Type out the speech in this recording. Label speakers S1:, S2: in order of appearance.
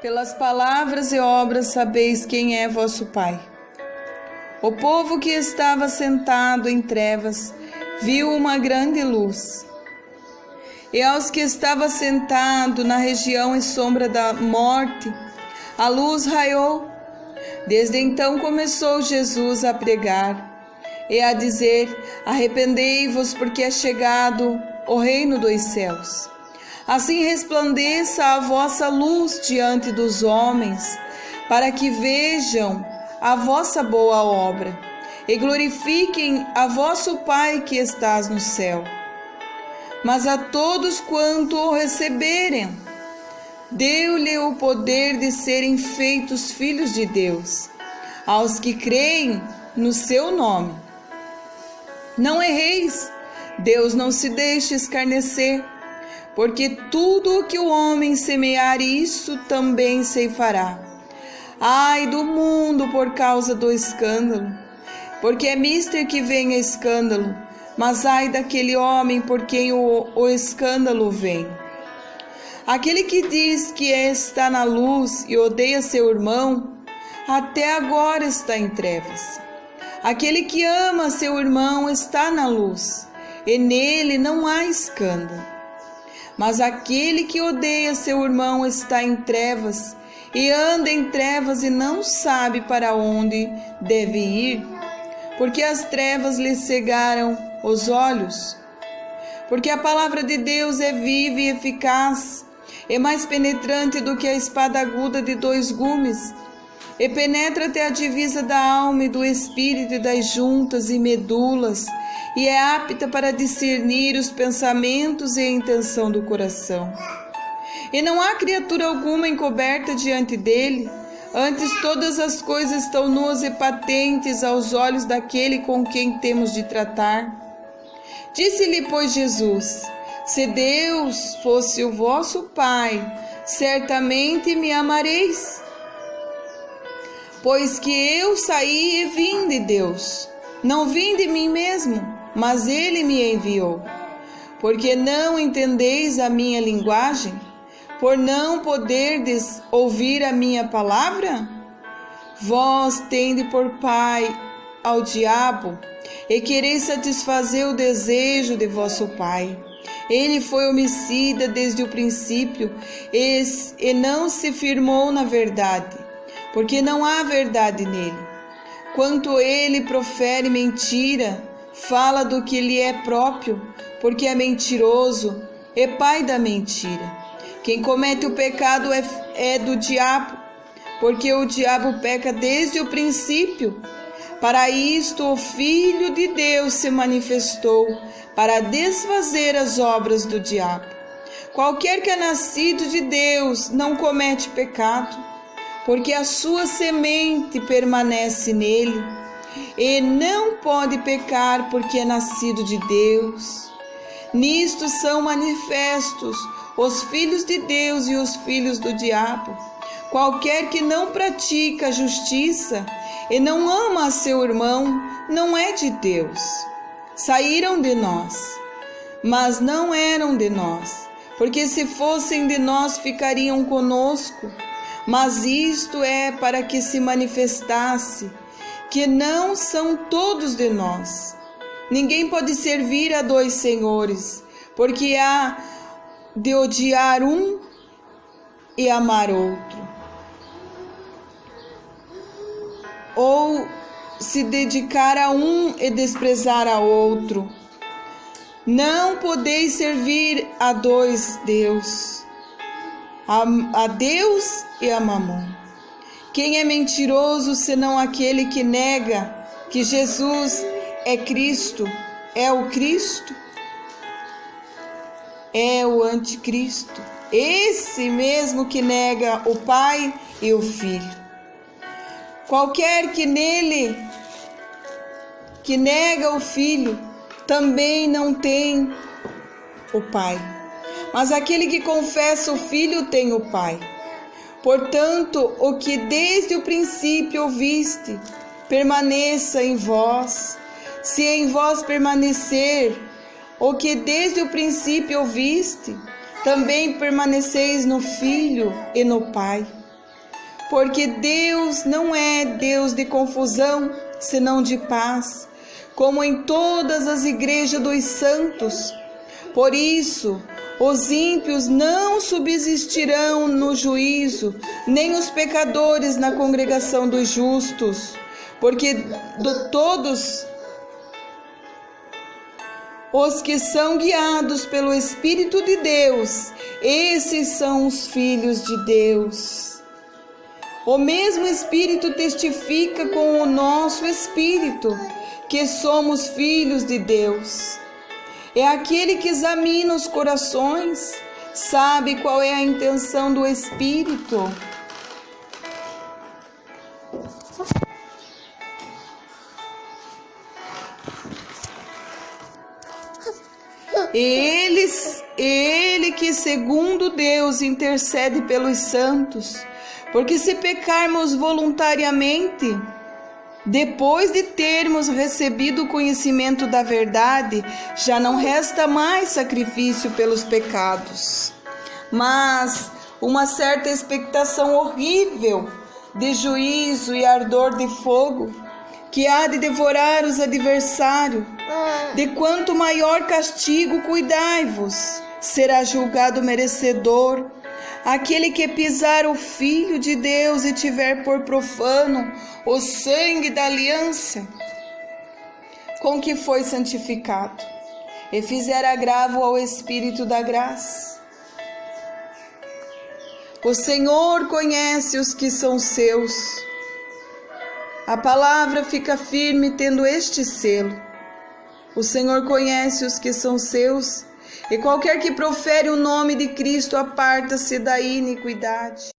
S1: Pelas palavras e obras sabeis quem é vosso Pai. O povo que estava sentado em trevas viu uma grande luz. E aos que estavam sentados na região e sombra da morte, a luz raiou. Desde então começou Jesus a pregar e a dizer: arrependei-vos, porque é chegado o reino dos céus. Assim resplandeça a vossa luz diante dos homens, para que vejam a vossa boa obra e glorifiquem a vosso Pai que estás no céu. Mas a todos quanto o receberem, deu-lhe o poder de serem feitos filhos de Deus, aos que creem no seu nome. Não erreis, Deus não se deixa escarnecer, porque tudo o que o homem semear, isso também ceifará. Ai do mundo por causa do escândalo, porque é mister que venha escândalo, mas ai daquele homem por quem o escândalo vem. Aquele que diz que está na luz e odeia seu irmão, até agora está em trevas. Aquele que ama seu irmão está na luz, e nele não há escândalo. Mas aquele que odeia seu irmão está em trevas, e anda em trevas e não sabe para onde deve ir, porque as trevas lhe cegaram os olhos. Porque a palavra de Deus é viva e eficaz, é mais penetrante do que a espada aguda de 2 gumes, e penetra até a divisa da alma e do espírito e das juntas e medulas, e é apta para discernir os pensamentos e a intenção do coração. E não há criatura alguma encoberta diante dele, antes todas as coisas estão nuas e patentes aos olhos daquele com quem temos de tratar. Disse-lhe, pois, Jesus: se Deus fosse o vosso Pai, certamente me amareis, pois que eu saí e vim de Deus. Não vim de mim mesmo, mas Ele me enviou. Porque não entendeis a minha linguagem? Por não poderdes ouvir a minha palavra? Vós tende por pai ao diabo, e quereis satisfazer o desejo de vosso pai. Ele foi homicida desde o princípio, e não se firmou na verdade, porque não há verdade nele. Quanto ele profere mentira, fala do que lhe é próprio, porque é mentiroso e pai da mentira. Quem comete o pecado é do diabo, porque o diabo peca desde o princípio. Para isto o Filho de Deus se manifestou, para desfazer as obras do diabo. Qualquer que é nascido de Deus não comete pecado, porque a sua semente permanece nele, e não pode pecar porque é nascido de Deus. Nisto são manifestos os filhos de Deus e os filhos do diabo. Qualquer que não pratica a justiça e não ama a seu irmão, não é de Deus. Saíram de nós, mas não eram de nós, porque se fossem de nós ficariam conosco. Mas isto é para que se manifestasse que não são todos de nós. Ninguém pode servir a 2 senhores, porque há de odiar um e amar outro, ou se dedicar a um e desprezar a outro. Não podeis servir a 2 deuses, a Deus e a Mamon. Quem é mentiroso senão aquele que nega que Jesus é Cristo? É o Cristo? É o anticristo, esse mesmo que nega o Pai e o Filho. Qualquer que nega o Filho, também não tem o Pai. Mas aquele que confessa o Filho tem o Pai. Portanto, o que desde o princípio ouviste, permaneça em vós. Se em vós permanecer o que desde o princípio ouviste, também permaneceis no Filho e no Pai. porque Deus não é Deus de confusão, senão de paz, como em todas as igrejas dos santos. Por isso, os ímpios não subsistirão no juízo, nem os pecadores na congregação dos justos, porque todos os que são guiados pelo Espírito de Deus, esses são os filhos de Deus. O mesmo Espírito testifica com o nosso espírito que somos filhos de Deus. É aquele que examina os corações, sabe qual é a intenção do Espírito. Ele que, segundo Deus, intercede pelos santos, porque se pecarmos voluntariamente, depois de termos recebido o conhecimento da verdade, já não resta mais sacrifício pelos pecados, mas uma certa expectação horrível de juízo e ardor de fogo, que há de devorar os adversários. De quanto maior castigo cuidai-vos, será julgado merecedor aquele que pisar o Filho de Deus e tiver por profano o sangue da aliança com que foi santificado, e fizer agravo ao Espírito da graça. O Senhor conhece os que são seus. A palavra fica firme tendo este selo. O Senhor conhece os que são seus, e qualquer que profere o nome de Cristo aparta-se da iniquidade.